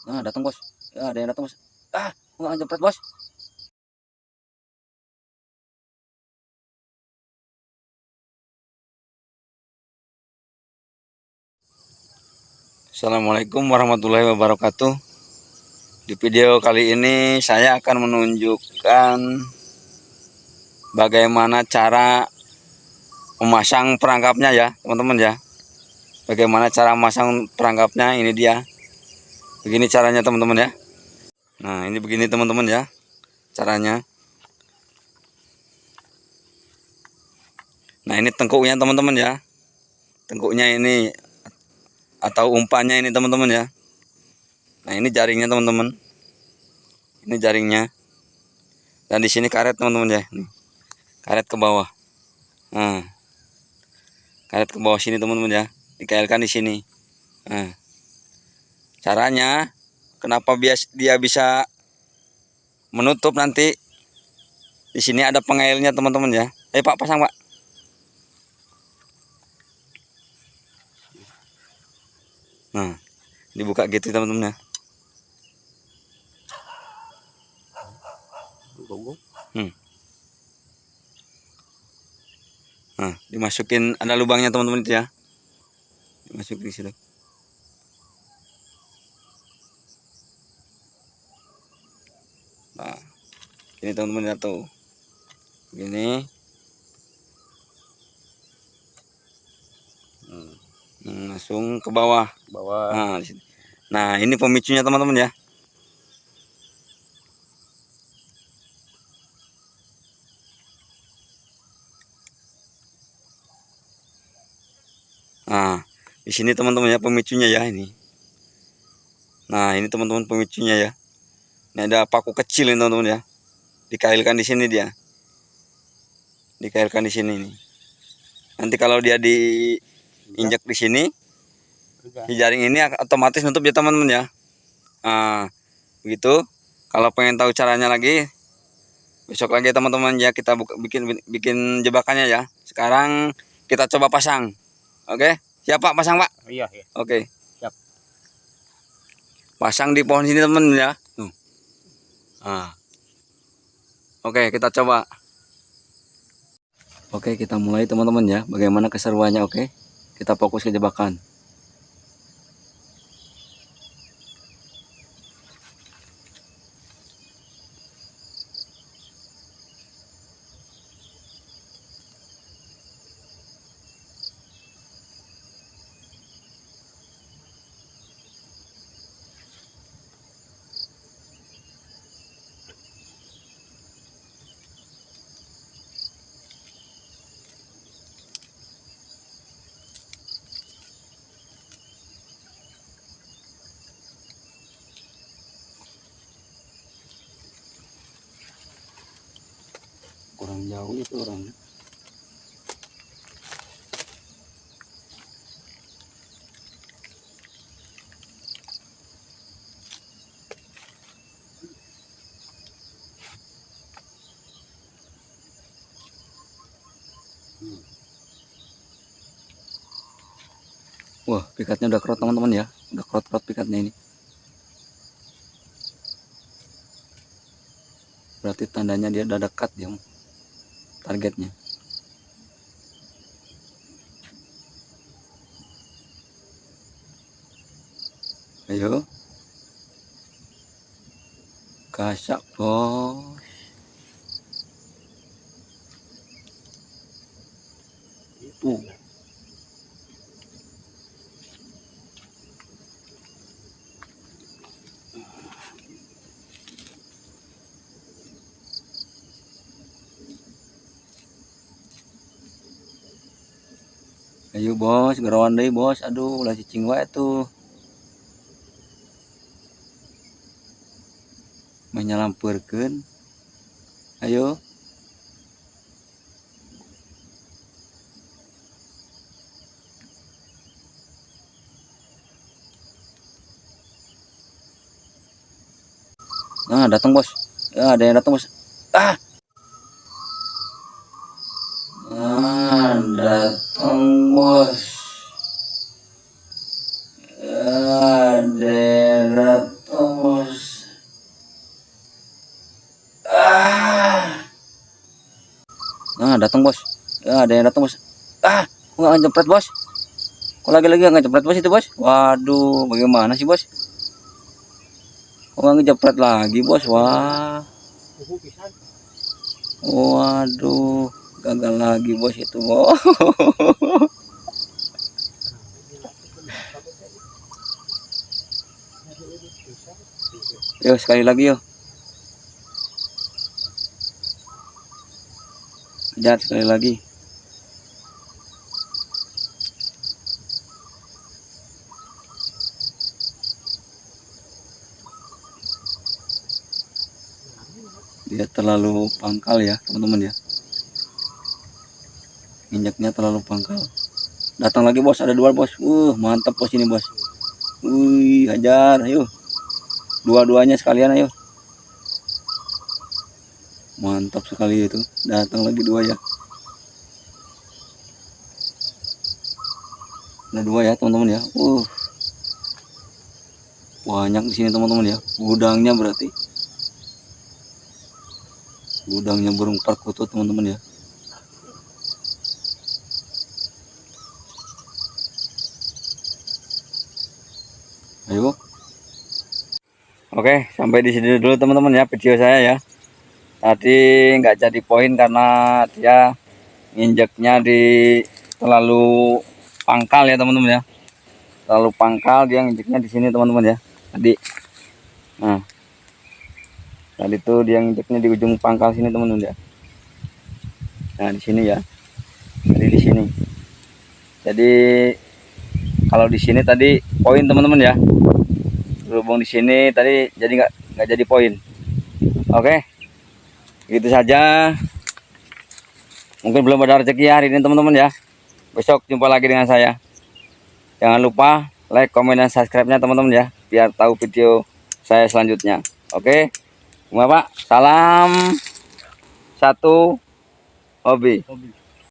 Nah, datang bos. Ya, ada yang datang bos. Ah, nggak jepret bos. Assalamualaikum warahmatullahi wabarakatuh. Di video kali ini saya akan menunjukkan bagaimana cara memasang perangkapnya ya, teman-teman ya. Bagaimana cara memasang perangkapnya, ini dia. Begini caranya teman-teman ya. Nah, ini begini teman-teman ya caranya. Nah, ini tengkuknya teman-teman ya. Tengkuknya ini atau umpannya ini teman-teman ya. Nah, ini jaringnya teman-teman. Ini jaringnya. Dan di sini karet teman-teman ya. Nih, karet ke bawah. Nah, karet ke bawah sini teman-teman ya. Dikailkan di sini. Nah, caranya kenapa dia bisa menutup nanti, di sini ada pengailnya teman-teman ya. Pak, pasang Pak. Nah, dibuka gitu teman-teman ya. Hmm. Nah, dimasukin, ada lubangnya teman-teman itu ya. Dimasukin di situ. Nah, ini teman-teman ya tuh. Begini. Langsung ke bawah. Nah, di sini. Nah, ini pemicunya teman-teman ya. Nah, di sini teman-teman ya pemicunya ya ini. Nah, ini teman-teman pemicunya ya. Ini ada paku kecil ini teman-teman ya. Dikailkan di sini dia. Dikailkan di sini nih. Nanti kalau dia diinjak di sini, di jaring ini otomatis nutup ya teman-teman ya. Nah, begitu. Kalau pengen tahu caranya lagi, besok lagi teman-teman ya kita bikin jebakannya ya. Sekarang kita coba pasang. Oke, siap Pak, pasang Pak. Iya, iya. Oke. Siap. Pasang di pohon sini teman ya. Tuh. Nah. Oke, kita coba. Oke, kita mulai teman-teman ya. Bagaimana keseruannya, oke? Kita fokus ke jebakan. Kurang jauh itu orangnya. Wah, pikatnya udah kerot teman-teman ya. Udah kerot-kerot pikatnya ini. Berarti tandanya dia udah dekat ya targetnya. Ayo. Kasak bos. Ayo bos, gerawan deh bos. Aduh, ulah cicing wae tuh. Menyalamperkeun. Ayo. Nah, datang bos. Ya, ada yang datang bos. Ah. Nah, datang bos. Ada yang datang datang bos. Ya, ada yang datang bos. Kok nggak ngejepret bos? Kok lagi-lagi nggak ngejepret bos itu bos? Waduh, bagaimana sih bos? Kok nggak ngejepret lagi bos? Wah, waduh, gagal lagi bos itu bos. Yuk sekali lagi yuk. Lihat sekali lagi. Dia terlalu pangkal ya teman-teman ya. Injaknya terlalu pangkal. Datang lagi bos, ada dua bos. Mantap bos ini bos. Wih, hajar, ayo. Dua-duanya sekalian ayo. Mantap sekali itu. Datang lagi dua ya. Ada dua ya teman-teman ya. Banyak di sini teman-teman ya. Gudangnya berarti. Gudangnya burung perkutut teman-teman ya. Ayo. Oke, sampai di sini dulu teman-teman ya video saya ya. Tadi nggak jadi poin karena dia nginjeknya di terlalu pangkal ya teman-teman ya. Terlalu pangkal dia nginjeknya di sini teman-teman ya. Tadi. Nah, tadi tuh dia nginjeknya di ujung pangkal sini teman-teman ya. Nah, di sini ya. Tadi di sini. Jadi kalau di sini tadi poin teman-teman ya. Berhubung di sini tadi jadi nggak jadi poin. Oke, gitu saja. Mungkin belum ada rezeki hari ini teman-teman ya. Besok jumpa lagi dengan saya. Jangan lupa like, komen, dan subscribe-nya teman-teman ya, biar tahu video saya selanjutnya. Oke, Bapak, salam satu hobi.